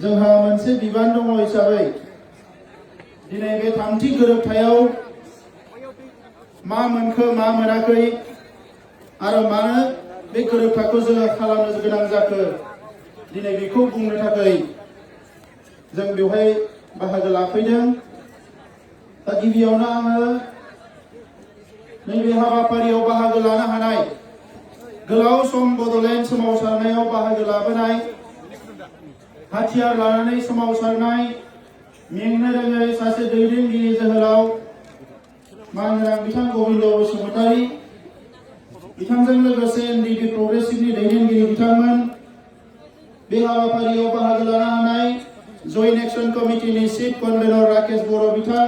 जोंहा मोनसे बिबान दङ हिसाबै दिनै बे थामथि गोरोबथायाव मा मोनखो मा मोनाखै आरो मानो बे गोरोबथाखौ जोङो खालामनो गोनां जाखो दिनै बेखौ बुंनो थाखाय जों बेवहाय बाहागो लाफैदों। दा गिबियावनो आङो नैबे हाबाफारियाव बाहागो लानो हानाय गोलाव सम बड'लेण्ड सोमावसारनायाव बाहागो लाबोनाय हाथियार लानानै सोमावसारनाय मेंनो रोङै सासे दैदेनगिरि जोहोलाव मानगोनां बिथां गबिन्द बसुमतारी बिथांजों लोगोसे एनडिपि प्रग्रेसिभनि दैदेनगिरि बिथांमोन बे हाबाफारियाव बाहागो लानो हानाय joint action कमिटिनि chief convenor Rakesh बर' बिथां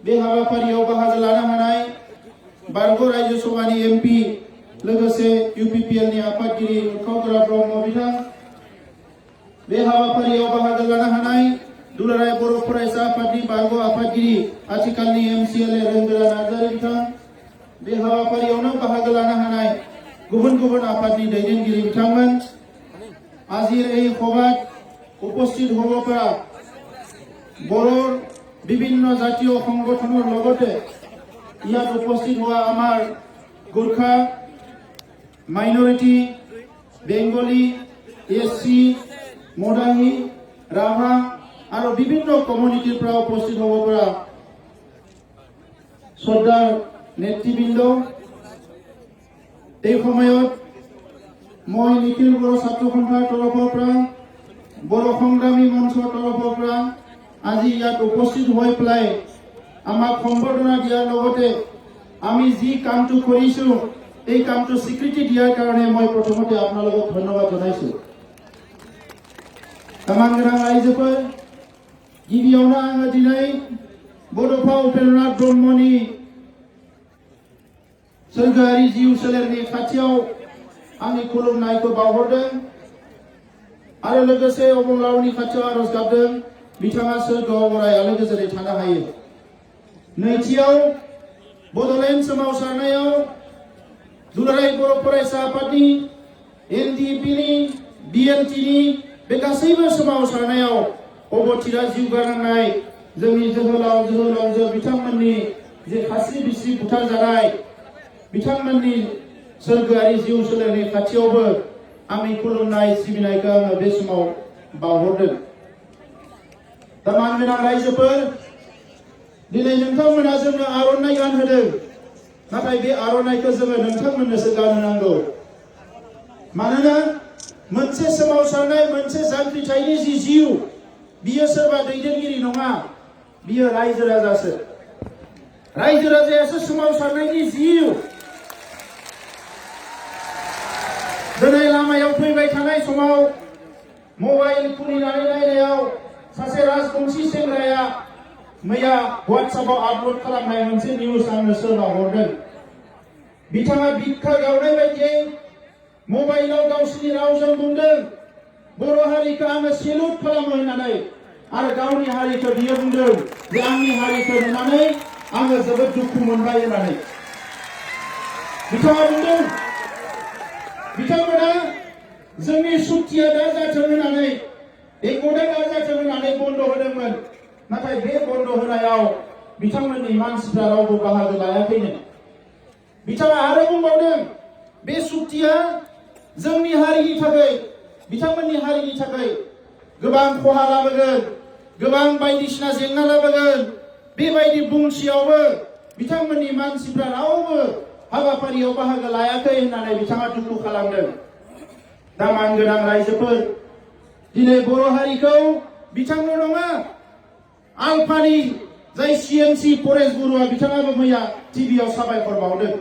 बे हाबाफारियाव बाहागो लानो हानाय बारग' रायजो सभानि एमपि लोगोसे इउपिपिएलनि आफादगिरि उरखाव ब्रह्म बिथां बे हाबाफारियाव बाहागो लानो हानाय दुलाराय बर' फरायसा आफादनि बारग' आफादगिरि आथिखालनि एमसिएलए रोंगोरा नार्जारी बिथां बे हाबाफारियावनो बाहागो लानो हानाय गुबुन गुबुन आफादनि दैदेनगिरि बिथांमोन আজির এই সভাত উপস্থিত হব পৰা বড়োৰ বিভিন্ন জাতীয় সংগঠনৰ লগতে ইয়াত উপস্থিত হোৱা আমাৰ গোৰ্খা মাইনৰিটি বেংগলী এসসি মডাহি ৰাভা আৰু বিভিন্ন কমিউনিটিৰ পৰা উপস্থিত হ'ব পৰা শ্ৰদ্ধাৰ নেতৃবৃন্দ এই সময়ত মই নিখিল বড়ো ছাত্ৰ সন্থাৰ তৰফৰ পৰা বড়ো সংগ্ৰামী মঞ্চৰ তৰফৰ পৰা আজি ইয়াত উপস্থিত হৈ পেলাই আমাক সম্বৰ্ধনা দিয়াৰ লগতে আমি যি কামটো কৰিছো এই কামটো স্বীকৃতি দিয়াৰ কাৰণে মই প্ৰথমতে আপোনালোকক ধন্যবাদ জনাইছো। তামাংগ্ৰা ৰাইজোফोर गिबियावनो आङो दिनै बड'फा उपेन्द्रनाथ ब्रह्मनि सोरगोआरि जिउ सोलेरनि खाथियाव आंनि खुलुमनायखौ बावहरदों आरो लोगोसे अबंलावरिनि खाथियाव आरज गाबदों बिथाङा सोरगोआव अराय आलो गोजोनै थानो हायो। नैथियाव बड'लेण्ड सोमावसारनायाव दुलाराय बर' फरायसा आफादनि एनडिपिनि बिएलटिनि बे गासैबो सोमावसारनायाव अबथिरा जिउ गारनांनाय जोंनि जोहोलाव जोहोलावजो बिथांमोननि जे खास्रि बिस्रि बुथारजानाय बिथांमोननि सोरगोआरि जिउ सोलेरनि खाथियावबो आंनि खुलुमनाय सिबिनायखौ आङो बे समाव बावहरदों। दा मानगोनां रायजोफोर दिनै नोंथांमोना जोंनो आर'नाइ गानहोदों नाथाय बे आर'नाइखौ जोङो नोंथांमोननोसो गानहोनांगौ। मानोना मोनसे सोमावसारनाय मोनसे जांख्रिथायनि जि जिउ बियो सोरबा दैदेनगिरि नङा बियो रायजो राजासो। रायजो राजायासो सोमावसारनायनि जिउ। दिनै लामायाव फैबाय थानाय समाव मबाइल खुलिनानै नायनायाव सासे राजबंशी सेंग्राया मैया WhatsAppआव आपल'ड खालामनाय मोनसे निउज आंनो सोरनाव हरदों। बिथाङा बिखा गावनाय बायदियै मबाइलाव गावसिनि रावजों बुंदों बर' हारिखौ आङो सेलुट खालामो होननानै आरो गावनि हारिखौ बियो बुंदों जे आंनि हारिखौ नुनानै आङो जोबोद दुखु मोनबाय होननानै बिथाङा बुंदों। बिथांमोना जोंनि सुक्तिया दा जाथों होननानै एकता दा जाथों होननानै बन्द होदोंमोन नाथाय बे बन्द होनायाव बिथांमोननि मानसिफ्रा रावबो बाहागो लायाखैनो। बिथाङा आरो बुंबावदों बे सुक्तिया जोंनि हारिनि थाखाय बिथांमोननि हारिनि थाखाय गोबां खहा लाबोगोन गोबां बायदिसिना जेंना लाबोगोन बेबायदि बुंसेयावबो बिथांमोननि मानसिफ्रा रावबो हाबाफारियाव बाहागो लायाखै होननानै बिथाङा दुखु खालामदों। दा मानगोनां रायजोफोर दिनै बर' हारिखौ बिथांल' नङा आलफानि जाय सिएमसि परेश बरुवा बिथाङाबो मैया टिभिआव साबायखर बावदों।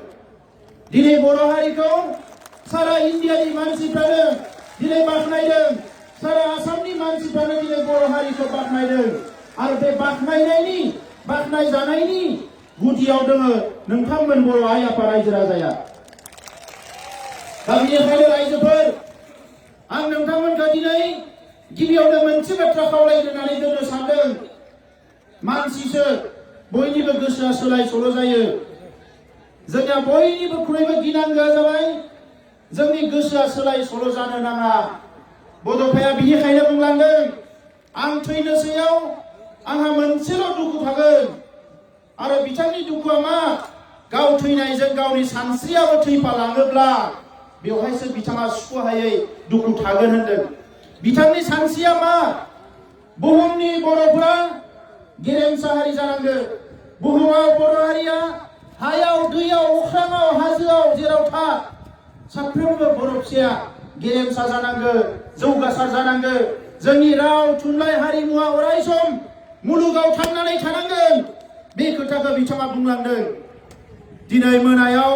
दिनै बर' हारिखौ सारा इन्डियानि मानसिफ्रानो दिनै बाख्नायदों सारा आसामनि मानसिफ्रानो दिनै बर' हारिखौ बाख्नायदों आरो बे बाख्नायजानायनि गुदियाव दङ नोंथांमोन बर' आइ आफा रायजो राजाया। दा बेनिखायनो रायजोफोर आं नोंथांमोनखौ दिनै गिबियावनो मोनसे बाथ्रा खावलायग्रोनानै दोननो सानदों। मानसिसो बयनिबो गोसोआ सोलाय सोल' जायो। जोंनिया बयनिबोख्रुइबो गिनांगौआ जाबाय जोंनि गोसोआ सोलाय सोल' जानो नाङा। बड'फाया बिनिखायनो बुंलांदों आं थैनोसैयाव आंहा मोनसेल' दुखु थागोन आरो बिथांनि दुखुआ मा गाव थैनायजों गावनि सानस्रियाबो थैफालाङोब्ला बेवहायसो बिथाङा सुख'हायै दुखु थागोन होनदों। बिथांनि सानस्रिया मा बुहुमनि बर'फोरा गेरेमसा हारि जानांगोन। बुहुमाव बर' हारिया हायाव दैयाव अख्राङाव हाजोआव जेराव था साफ्रोमबो बर' फिसाया गेरेमसा जानांगोन, जौगासार जानांगोन। जोंनि राव थुनलाइ हारिमुवा अरायसम मुलुगाव थांनानै थानांगोन। बे खोथाखौ बिथाङा बुंलांदों। दिनै मोनायाव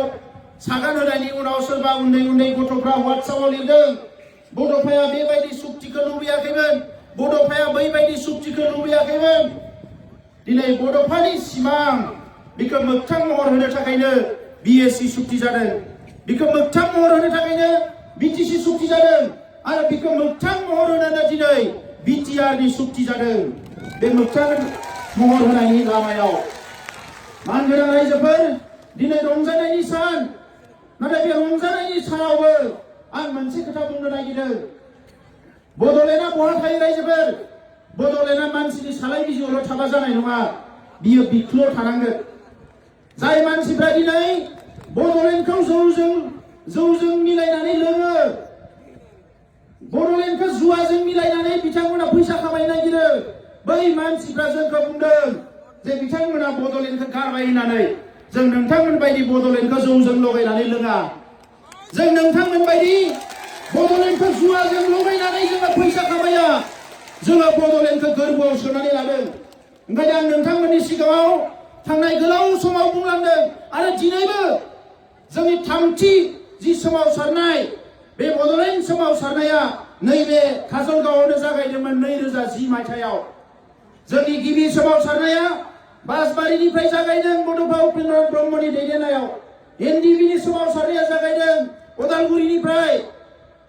सागान होनायनि उनाव सोरबा उन्दै उन्दै गथ'फ्रा WhatsAppआव लिरदों बड'फाया बेबायदि सुक्तिखौ लुबैयाखैमोन, बड'फाया बैबायदि सुक्तिखौ लुबैयाखैमोन। दिनै बड'फानि सिमां बेखौ मोगथां महर होनो थाखायनो BSc सुक्ति जादों, बेखौ मोगथां महर होनो थाखायनो BTC सुक्ति जादों आरो बेखौ मोगथां महर होनो दिनै BTR नि सुक्ति जादों। बे मोगथां महर होनायनि लामायाव मानगोनां रायजोफोर दिनै रंजानायनि सान, नाथाय बे रंजानायनि सानावबो आं मोनसे खोथा बुंनो नागिरदों। बड'लेण्डआ बहा थायो रायजोफोर? बड'लेण्डआ मानसिनि सालाय बिजौआवल' थाबा जानाय नङा, बियो बिख्लोआव थानांगोन। जाय मानसिफ्रा दिनै बड'लेण्डखौ जौजों मिलायनानै लोङो, बड'लेण्डखौ जुवाजों मिलायनानै बिथांमोना फैसा खामायनो नागिरो, बै मानसिफ्रा जोंखौ बुंदों जे बिथांमोना बड'लेण्डखौ गारबाय होननानै। जों नोंथांमोन बायदि बड'लेण्डखौ जौजों लगायनानै लोङा, जों नोंथांमोन बायदि बड'लेण्डखौ जुवाजों लगायनानै जोङो फैसा खामाया, जोङो बड'लेण्डखौ गोरबोआव सोनानै लादों। ओंखायनो आं नोंथांमोननि सिगाङाव थांनाय गोलाव समाव बुंलांदों आरो दिनैबो जोंनि थामथि जि सोमावसारनाय, बे बड'लेण्ड सोमावसारनाया नैबे काजलगावआवनो जागायदोंमोन 2010 मायथाइयाव। जोंनि गिबि सोमावसारनाया बासबारिनिफ्राय जागायदों बड'फा उपेन्द्र ब्रह्मनि दैदेननायाव। NDBनि सोमावसारनाया जागायदों उदालगुरिनिफ्राय,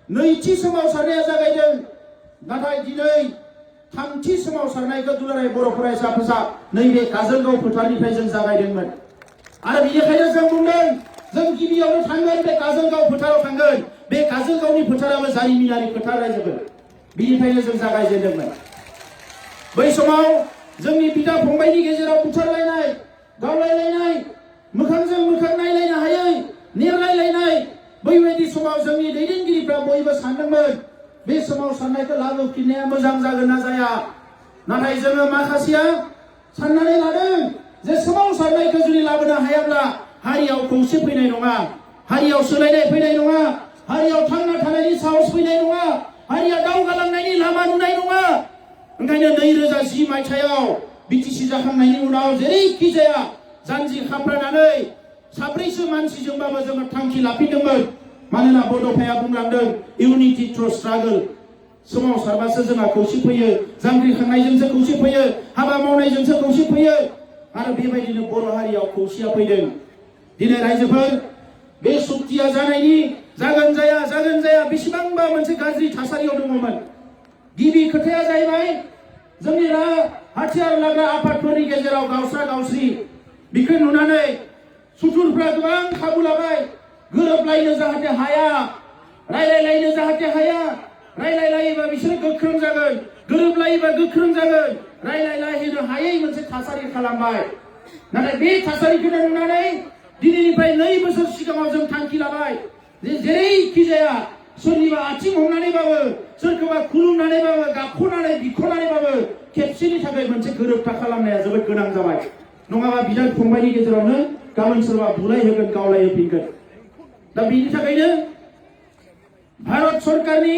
नैथि सोमावसारनाया जागायदों। नाथाय दिनै थामथि सोमावसारनायखौ दुलाराय बर' फरायसा आफादा नैबे काजलगाव फोथारनिफ्राय जों जागायदोंमोन आरो बेनिखायनो जों बुंदों जों गिबियावनो थांगोन, बे काजलगाव फोथाराव थांगोन। बे काजलगावनि फोथाराबो जारिमिनारि फोथार रायजोफोर, बिनिफ्रायनो जों जागायजेनदोंमोन। बै समाव जोंनि बिदा फंबायनि गेजेराव बुथारलायनाय, गावलायलायनाय, मोखांजों मोखां नायलायनो हायै, नेरलायलायनाय, बैबायदि समाव जोंनि दैदेनगिरिफ्रा बयबो सानदोंमोन बे सोमावसारनायखौ लाबोफिननाया मोजां जागोन ना जाया। नाथाय जोङो माखासेया साननानै लादों जे सोमावसारनायखौ जुदि लाबोनो हायाब्ला हारियाव खौसे फैनाय नङा, हारियाव सोलायनाय फैनाय नङा, हारियाव थांना थानायनि साहस फैनाय नङा, हारिया दावगालांनायनि लामा नुनाय नङा। ओंखायनो 2010 मायथाइयाव BTC जाखांनायनि उनाव जेरैखि जाया जानजि खाफ्रानानै साब्रैसो मानसिजोंबाबो जोङो थांखि लाफिनदोंमोन। मानोना बड'फाया बुंलांदों इउनिटि थ्रु स्ट्रागल, सोमावसारबासो जोंहा खौसे फैयो, जांख्रिखांनायजोंसो खौसे फैयो, हाबा मावनायजोंसो खौसे फैयो आरो बेबायदिनो बर' हारियाव खौसेया फैदों। दिनै रायजोफोर बे सुक्तिया जागोन जाया बेसेबांबा मोनसे गाज्रि थासारियाव दङमोन। गिबि खोथाया जाहैबाय जोंनि हाथियार लाग्रा आफादफोरनि गेजेराव गावस्रा गावस्रि, बेखौ नुनानै सुथुरफ्रा गोबां खाबु लाबाय। गोरोबलायनो जाहाथे हाया, रायलायलायनो जाहाथे हाया, रायलायलायोबा बिसोरो गोख्रों जागोन, गोरोबलायोबा गोख्रों जागोन, रायलायलायनो हायै मोनसे थासारि खालामबाय। नाथाय बे थासारिखौ नुनानै दिनैनिफ्राय 2 बोसोर सिगाङाव जों थांखि लाबाय जे जेरैखि जाया सोरनिबा आथिं हमनानैबाबो, सोरखौबा खुलुमनानैबाबो, गाबख'नानै बिख'नानैबाबो खेबसेनि थाखाय मोनसे गोरोबथा खालामनाया जोबोद गोनां जाबाय। नङाबा बिदा फंबायनि गेजेरावनो गाबोन सोरबा बुलाय होगोन, गावलाय होफिनगोन। दा बिनि थाखायनो भारत सरकारनि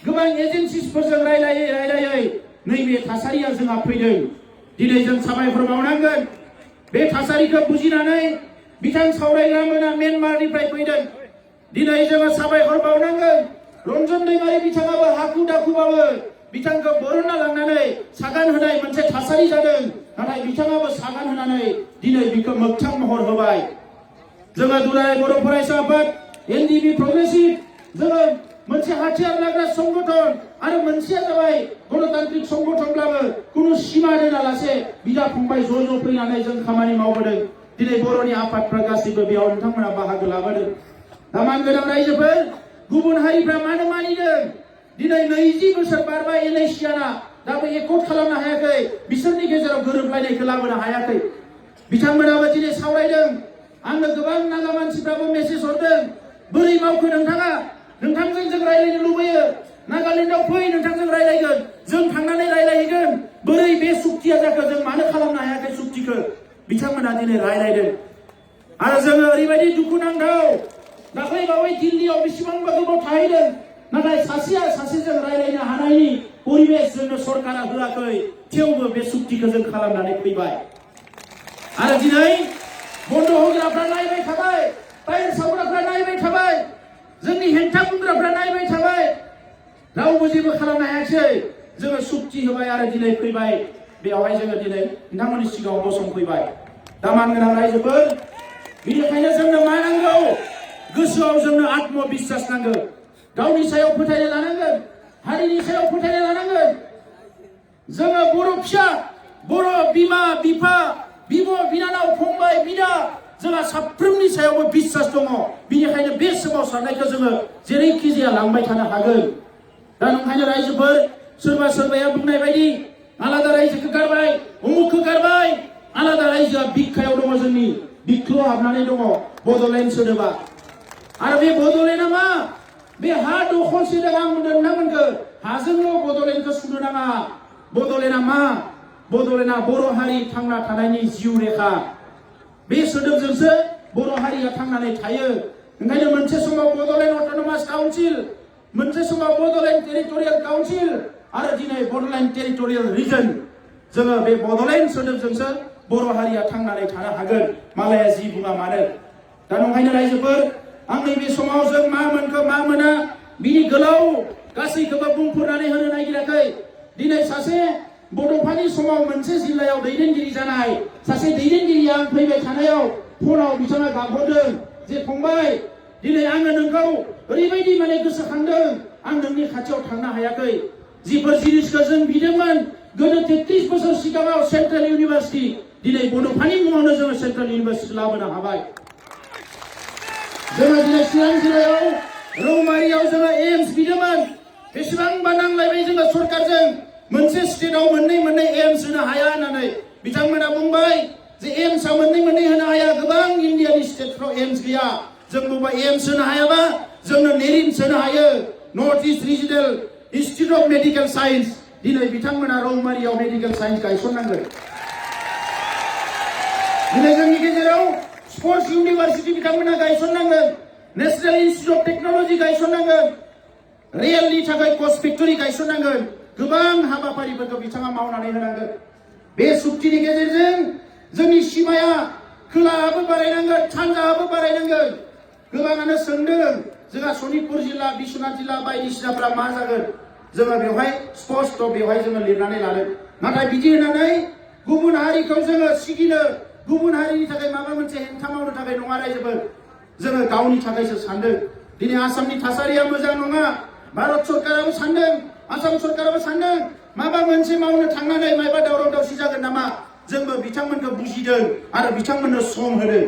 गोबां एजेन्सिफोरजों रायलायै नैबे थासारिया जोंहा फैदों। दिनै जों साबायखर बावनांगोन। बे थासारिखौ बुजिनानै बिथां सावरायग्रा मोना म्यानमारनिफ्राय फैदों। दिनै जोङो साबायखर बावनांगोन। रन्जन दैमारि बिथाङाबो हाखु दाखुबाबो बिथांखौ बरनना लांनानै सागान होनाय मोनसे थासारि जादों। नाथाय बिथाङाबो सागान होनानै दिनै बिखौ मोगथां महर होबाय। जोङो दुलाराय बर' फरायसा आफाद, NDB प्रग्रेसिभ, जोङो मोनसे हाथियार लाग्रा संगठन आरो मोनसेया जाबाय गणतान्त्रिक संगठनब्लाबो कुनु सिमा दोनालासे बिदा फंबाय ज' फैनानै जों खामानि मावबोदों। दिनै बर'नि आफादफ्रा गासैबो बेयाव नोंथांमोना बाहागो लाबोदों। दा मानगोनां रायजोफोर, गुबुन हारिफ्रा मानो मानिदों? दिनै 20 बोसोर बारबाय NACR दाबो एकर्ड खालामनो हायाखै बिसोरनि गेजेराव गोरोबलायनायखौ लाबोनो हायाखै बिथांमोनाबो दिनै सावरायदों आंनो गोबां नागा मानसिफ्राबो मेसेज हरदों बोरै मावखो नोंथाङा नोंथांजों जों रायलायनो लुबैयो नागालेण्डआव फै नोंथांजों रायलायगोन जों थांनानै रायलायहैगोन बोरै बे सुक्तिया जाखो जों मानो खालामनो हायाखै सुक्तिखौ बिथांमोना दिनै रायलायदों आरो जोङो ओरैबायदि दुखु नांथाव दाख्लै बावै दिल्लीयाव बेसेबांबा गोबाव थाहैदों नाथाय सासेया सासेजों रायलायनो हानायनि परिबेस जोंनो सरकारा होआखै थेवबो बे सुक्तिखौ जों खालामनानै फैबाय आरो दिनै बन्द होग्राफ्रा नायबाय थाबाय टाइम सावग्राफ्रा नायबाय थाबाय जोंनि हेंथा बुंग्राफ्रा नायबाय थाबाय रावबो जेबो खालामनो हायाखै जोङो सुक्ति होबाय आरो दिनै फैबाय बेवहाय जोङो दिनै नोंथांमोननि सिगाङाव गसंफैबाय दा मानगोनां रायजोफोर बेनिखायनो जोंनो मा नांगौ गोसोआव जोंनो आत्मबिश्वास नांगौ गावनि सायाव फोथायनाय लानांगोन हारिनि सायाव फोथायनाय लानांगोन जोङो बर' फिसा बर' बिमा बिफा बिब' बिनानाव फंबाय बिदा जोंहा साफ्रोमनि सायावबो बिश्वास दङ बेनिखायनो बे सोमावसारनायखौ जोङो जेरैखि जाया लांबाय थानो हागोन दा नंखायनो रायजोफोर सोरबा सोरबाया बुंनाय बायदि आलादा रायजोखौ गारबाय उमुखखौ गारबाय आलादा रायजोआ बिखायाव दङ जोंनि बिखायाव हाबनानै दङ बड'लेण्ड सोदोबा आरो बे बड'लेण्डआ मा बे हा दखलसे दं आं मोनदों ना मोनखो हाजोंल' बड'लेण्डखौ सुनो नाङा बड'लेण्डआ मा बड'लेण्डआ बर' हारि थांना थानायनि जिउ रेखा बे सोदोबजोंसो बर' हारिया थांनानै थायो ओंखायनो मोनसे समाव बड'लेण्ड अट'नमास काउन्सिल मोनसे समाव बड'लेण्ड टेरिटरियेल काउन्सिल आरो दिनै बड'लेण्ड टेरिटरियेल रिजन जोङो बे बड'लेण्ड सोदोबजोंसो बर' हारिया थांनानै थानो हागोन मालाया जि बुङा मानो दा नंखायनो रायजोफोर आं नैबे समाव जों मा मोनखो मा मोना बिनि गोलाव गासैखौबो बुंफोरनानै होनो नागिराखै दिनै सासे बड'फानि समाव मोनसे जिल्लायाव दैदेनगिरि जानाय सासे दैदेनगिरिया आं फैबाय थानायाव फनाव बिथाङा गाबहरदों जे फंबाय दिनै आङो नोंखौ ओरैबायदि माने गोसोखांदों आं नोंनि खाथियाव थांनो हायाखै जिफोर जिनिसखौ जों बिदोंमोन गोदो 33 बोसोर सिगाङाव सेन्ट्रेल इउनिभार्सिटि दिनै बड'फानि मुङावनो जोङो सेन्ट्रेल इउनिभार्सिटि लाबोनो हाबाय जोङो दिनै चिरां जिल्लायाव रौमारियाव जोङो एम्स बिदोंमोन बेसेबांबा नांलायबाय जोङो सरकारजों मोनसे स्टेटआव मोननै एम्स होनो हाया होननानै बिथांमोना बुंबाय जे एम्सआ मोननै होनो हाया गोबां इन्डियानि स्टेटफ्राव एम्स गैया जों बुंबाय एम्स होनो हायाबा जोंनो नेरिम्स होनो हायो north east regional institute of medical science दिनै बिथांमोना रौमारियाव मेडिकेल साइन्स गायसननांगोन दिनै जोंनि गेजेराव स्पर्ट्स इउनिभार्सिटि बिथांमोना गायसननांगोन नेशनेल इन्स्टिट्युट अफ टेक्न'लजि गायसननांगोन रेलनि थाखाय कच फेक्टरि गायसननांगोन गोबां हाबाफारिफोरखौ बिथाङा मावनानै होनांगोन बे सुक्तिनि गेजेरजों जोंनि सिमाया खोलाहाबो बारायनांगोन सानजाहाबो बारायनांगोन गोबाङानो सोंदों जोंहा सनितपुर जिल्ला बिश्वनाथ जिल्ला बायदिसिनाफ्रा मा जागोन जोङो बेवहाय स्पष्ट बेवहाय जोङो लिरनानै लादों नाथाय बिदि होननानै गुबुन हारिखौ जोङो सिगिनो गुबुन हारिनि थाखाय माबा मोनसे हेंथा मावनो थाखाय नङा रायजोफोर जोङो गावनि थाखायसो सानदों दिनै आसामनि थासारिया मोजां नङा भारत सरकाराबो सानदों आसाम सरकाराबो सानदों माबा मोनसे मावनो थांनानै माबा दावराव दावसि जागोन नामा जोंबो बिथांमोनखौ बुजिदों आरो बिथांमोननो सम होदों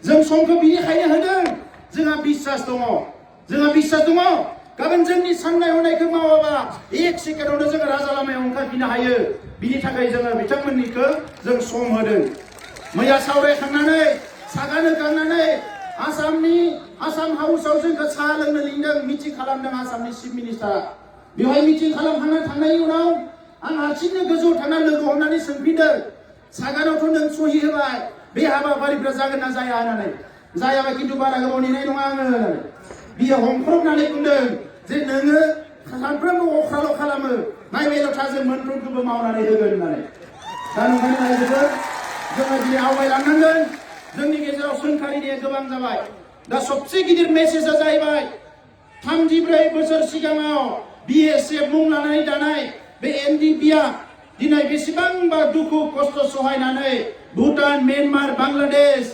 जों समखौ बिनिखायनो होदों जोंहा बिश्वास दङ गाबोन जोंनि साननाय हनायखौ मावाबा एक सेकेन्डआवनो जोङो राजा लामायाव ओंखारफिननो हायो बिनि थाखाय जोङो बिथांमोननिखौ जों सम होदों मैया सावरायखांनानै सागान होखांनानै आसाम हाउसआव जोंखौ साहा लोंनो लिंदों मिटिं खालामदों आसामनि चिफ मिनिस्टारा बेवहाय मिटिं खालामखांनानै थांनायनि उनाव आं हारसिंनो गोजौआव थांनानै लोगो हमनानै सोंफिनदों सागानावथ' नों सहि होबाय बे हाबाफारिफ्रा जागोन ना जाया होननानै जायाबा खिन्थु बारा गोबाव नेनाय नङा आङो होननानै बियो हमख्रबनानै बुंदों जे नोङो सानफ्रोमबो अख्राल' खालामो नायबायल' था जों मोनफ्रोमखौबो मावनानै होगोन होननानै दा नोंखायनो रायजोफोर जोङो दिनै आवगायलांनांगोन जोंनि गेजेराव सोंखारिनाया गोबां जाबाय दा सबसे गिदिर मेसेजआ जाहैबाय 34 बोसोर सिगाङाव BSF मुं लानानै दानाय बे NDPआ दिनै बेसेबांबा दुखु खस्थ' सहायनानै भुटान म्यानमार बांलादेश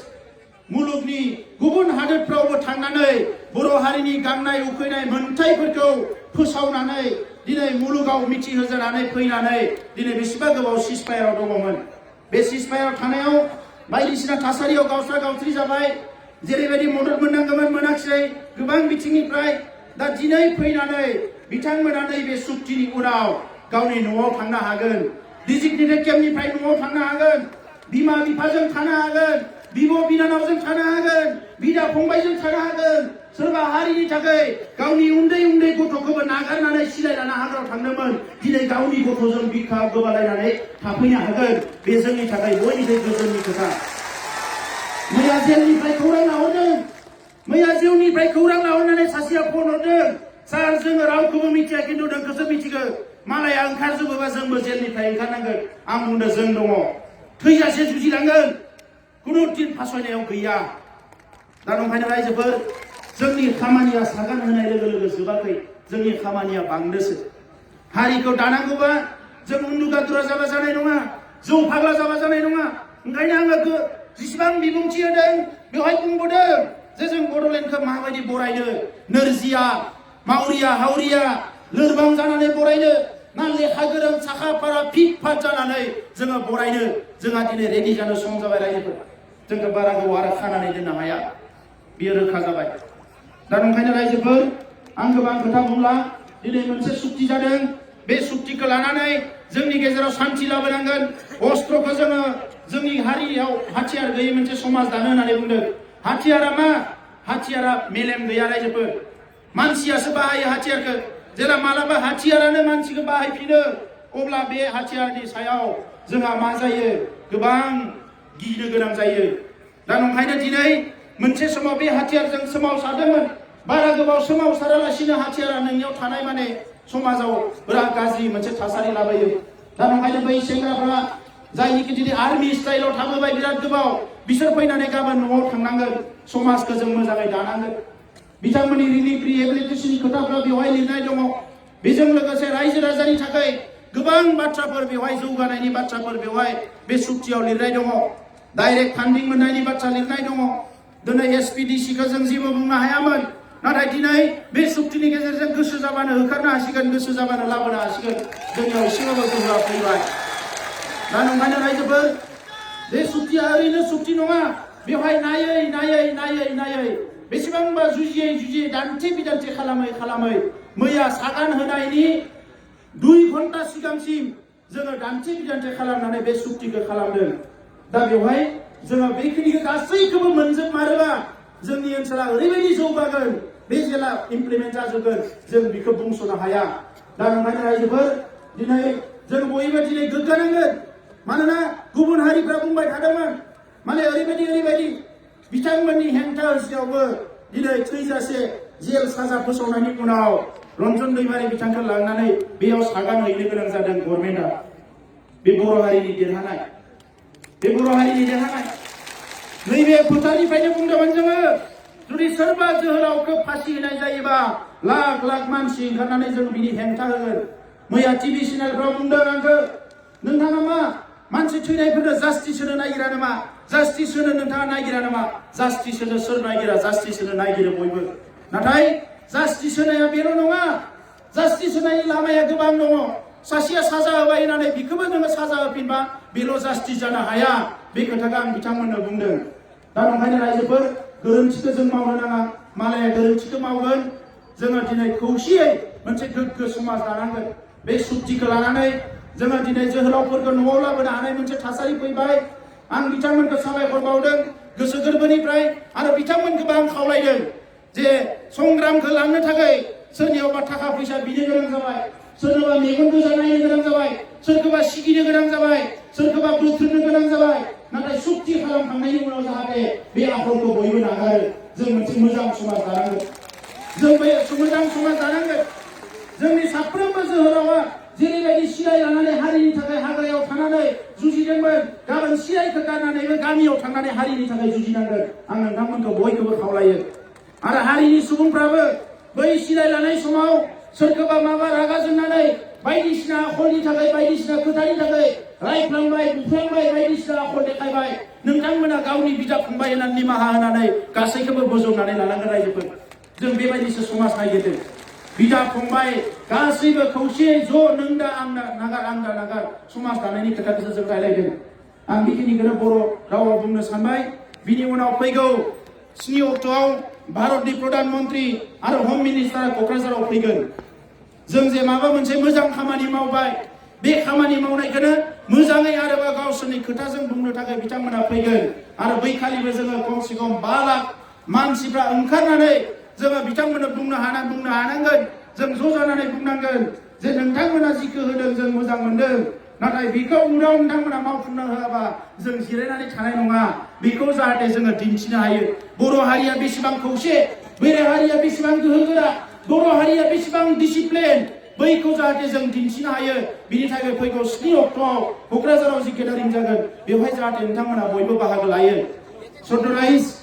मुलुगनि गुबुन हादोरफ्रावबो थांनानै बर' हारिनि गांनाय उखैनाय मोन्थाइफोरखौ फोसावनानै दिनै मुलुगाव मिथिहोजानानै फैनानै दिनै बेसेबा गोबाव सिजफायाराव दङमोन बे सिजफायाराव थानायाव बायदिसिना थासारियाव गावस्रा गावस्रि जाबाय जेरैबायदि मदद मोननांगौमोन मोनाखिसै गोबां बिथिंनिफ्राय दा दिनै फैनानै बिथांमोना नैबे सुक्तिनि उनाव गावनि न'आव थांनो हागोन डिजिग्नेटेड केम्पनिफ्राय न'आव थांनो हागोन बिमा बिफाजों थानो हागोन बिब' बिनानावजों थानो हागोन बिदा फंबायजों थानो हागोन सोरबा हारिनि थाखाय गावनि उन्दै उन्दै गथ'खौबो नागारनानै सिलायनानै हाग्रायाव थांदोंमोन दिनै गावनि गथ'जों बिखा गोबालायनानै थाफैनो हागोन बे जोंनि थाखाय बयनिख्रुइ गोजोननि खोथा मैया जेलनिफ्राय खौरां लाहरदों मैया जिउनिफ्राय खौरां लाहरनानै सासेया फन हरदों सार जोङो रावखौबो मिथिया खिन्थु नोंखौसो मिथिगौ मालाया ओंखारजोबोबा जोंबो जेलनिफ्राय ओंखारनांगोन आं बुंदों जों दङ थैजासे जुजिलांगोन खुनु दिन फासयनायाव गैया दा नंखायनो रायजोफोर जोंनि खामानिया सागान होनाय लोगो लोगो जोबाखै जोंनि खामानिया बांदोसो हारिखौ दानांगौबा जों उन्दुगादुरा जाबा जानाय नङा जौ फाग्ला जाबा जानाय नङा ओंखायनो आङो जेसेबां बिबुंथि होदों बेवहाय बुंबोदों जे जों बड'लेण्डखौ माबायदि बरायनो नोरजिया मावरिया हावरिया लोरबां जानानै बरायनो ना लेखा गोरों साखा फारा फिट फाट जानानै जोङो बरायनो जोंहा दिनै रेडि जानो सम जाबाय रायजोफोर जोंखौ बारा गोबाव आरो खानानै दोननो हाया बेयो रोखा जाबाय दा नंखायनो रायजोफोर आं गोबां खोथा बुंला दिनै मोनसे सुक्ति जादों बे सुक्तिखौ लानानै जोंनि गेजेराव सान्थि लाबोनांगोन अस्त्रखौ जोङो जोंनि हारियाव हाथियार गैयै मोनसे समाज दानो होननानै बुंदों हाथियारा मा हाथियारा मेलेम गैया रायजोफोर मानसियासो बाहायो हाथियारखौ जेला मालाबा हाथियारानो मानसिखौ बाहायफिनो अब्ला बे हाथियारनि सायाव जोंहा मा जायो गोबां गिनो गोनां जायो दा नंखायनो दिनै मोनसे समाव बे हाथियारजों सोमावसारदोंमोन बारा गोबाव सोमावसारालासिनो हाथियारा नोंनियाव थानाय माने समाजाव बिराद गाज्रि मोनसे थासारि लाबोयो दा नंखायनो बै सेंग्राफ्रा जायनिखि दिनै आर्मि स्टाइलाव थाबोबाय बिराद गोबाव बिसोर फैनानै गाबोन न'आव थांनांगोन समाजखौ जों मोजाङै दानांगोन बिथांमोननि रिलिफ रिहेबिलिटेसननि खोथाफ्रा बेवहाय लिरनाय दङ बेजों लोगोसे रायजो राजानि थाखाय गोबां बाथ्राफोर बेवहाय जौगानायनि बाथ्राफोर बेवहाय बे सुक्तियाव लिरनाय दङ डाइरेक्ट फान्डिं मोननायनि बाथ्रा लिरनाय दङ दिनै एसपिडिसिखौ जों जेबो बुंनो हायामोन नाथाय दिनै बे सुक्तिनि गेजेरजों गोसो जाबानो होखारनो हासिगोन गोसो जाबानो लाबोनो हासिगोन जोंनियाव एसेबाबो गोहोआ फैबाय दा नंखायनो रायजोफोर बे सुक्तिया ओरैनो सुक्ति नङा बेवहाय नायै नायै नायै नायै बेसेबांबा जुजियै दान्थे बिदान्थे खालामै मैया सागान होनायनि 2 घन्टा सिगांसिम जोङो दान्थे बिदान्थे खालामनानै बे सुक्तिखौ खालामदों दा बेवहाय जोङो बेखिनिखौ गासैखौबो मोनजोबमारोबा जोंनि ओनसोला ओरैबायदि जौगागोन बे जेला इमप्लिमेन्ट जाजोबगोन जों बेखौ बुंस'नो हाया दा नंखायनो रायजोफोर दिनै जों बयबो दिनै गोग्गानांगोन मानोना गुबुन हारिफ्रा बुंबाय थादोंमोन माने ओरैबायदि बिथांमोननि हेंथा होसेयावबो दिनै थैजासे जेल साजा फोसावनायनि उनाव रन्जन दैमारि बिथांखौ लांनानै बेयाव सागान हैनो गोनां जादों गभर्नमेन्टआ बे बर' हारिनि देरहानाय नैबे फोथारनिफ्रायनो बुंदोंमोन जोङो जुदि सोरबा जोहोलावखौ फासि होनाय जायोबा लाख लाख मानसि ओंखारनानै जों बिनि हेंथा होगोन मैया टिभि चेनेलफ्राव बुंदों आंखौ नोंथाङा मा मानसि थैनायफोरनो जास्टिस होनो नागिरा नामा जास्टिस होनो नोंथाङा नागिरा नामा जास्टिस होनो सोर नागिरा जास्टिस होनो नागिरो बयबो नाथाय जास्टिस होनाया बेल' नङा जास्टिस होनायनि लामाया गोबां दङ सासेया साजा होबाय होननानै बिखौबो नोङो साजा होफिनबा बेल' जास्टिस जानो हाया बे खोथाखौ आं बिथांमोननो बुंदों दा नंखायनो रायजोफोर गोरोन्थिखौ जों मावनो नाङा मालाया गोरोन्थिखौ मावगोन जोङो दिनै खौसेयै मोनसे गोग्गो समाज दानांगोन बे सुक्तिखौ लानानै जोङो दिनै जोहोलावफोरखौ न'आव लाबोनो हानाय मोनसे थासारि फैबाय आं बिथांमोनखौ साबायखर बावदों गोसो गोरबोनिफ्राय आरो बिथांमोनखौबो आं खावलायदों जे संग्रामखौ लांनो थाखाय सोरनियावबा थाखा फैसा बिनो गोनां जाबाय सोरनोबा मेगन गोजा नायनो गोनां जाबाय सोरखौबा सिगिनो गोनां जाबाय सोरखौबा बोथ्रोदनो गोनां जाबाय नाथाय सुक्ति खालामखांनायनि उनाव जाहाथे बे आखलखौ बयबो नागारो जों मोनसे मोजां समाज दानांगोन जों बे मोजां समाज दानांगोन जोंनि साफ्रोमबो जोहोलावा जेरैबायदि सिलाय लानानै हारिनि थाखाय हाग्रायाव थानानै जुजिदोंमोन गाबोन सिलायखौ गारनानैबो गामियाव थांनानै हारिनि थाखाय जुजिनांगोन आं नोंथांमोनखौ बयखौबो खावलायो आरो हारिनि सुबुंफ्राबो बै सिलाय लानाय समाव सोरखौबा माबा रागा जोंनानै बायदिसिना आखलनि थाखाय बायदिसिना खोथानि थाखाय रायफ्लांबाय बुफ्लांबाय बायदिसिना आखल देखायबाय नोंथांमोना गावनि बिदा फंबाय होननानै निमाहा होनानै गासैखौबो बोजबनानै लानांगोन रायजोफोर जों बेबायदिसो समाज नागिरदों बिदा फंबाय गासैबो खौसेयै ज' नों दा आं नागार समाज दानायनि खोथाखौसो जों रायलायदों आं बेखिनिखौनो बर' रावाव बुंनो सानबाय बिनि उनाव फैगौ 7 अक्ट'आव भारतनि प्रधान मन्त्रि आरो हम मिनिस्टारा क'क्राझाराव फैगोन जों जे माबा मोनसे मोजां खामानि मावबाय बे खामानि मावनायखौनो मोजाङै आरोबा गावसोरनि खोथाजों बुंनो थाखाय बिथांमोना फैगोन आरो बैखालिबो जोङो खमसे खम 5 लाख मानसिफ्रा ओंखारनानै जोङो बिथांमोननो बुंनो हानांगोन जों ज' जानानै बुंनांगोन जे नोंथांमोना जिखौ होदों जों मोजां मोनदों नाथाय बेखौ उनाव नोंथांमोना मावफुंनो होआबा जों जिरायनानै थानाय नङा बेखौ जाहाथे जोङो दिन्थिनो हायो बर' हारिया बेसेबां खौसे बेरे हारिया बेसेबां गोहोगोरा बर' हारिया बेसेबां डिसिप्लिन बैखौ जाहाथे जों दिन्थिनो हायो बिनि थाखाय फैगौ 7 अक्ट'आव क'क्राझाराव जि गेदारिं जागोन बेवहाय जाहाथे नोंथांमोना बयबो बाहागो लायो। So to rise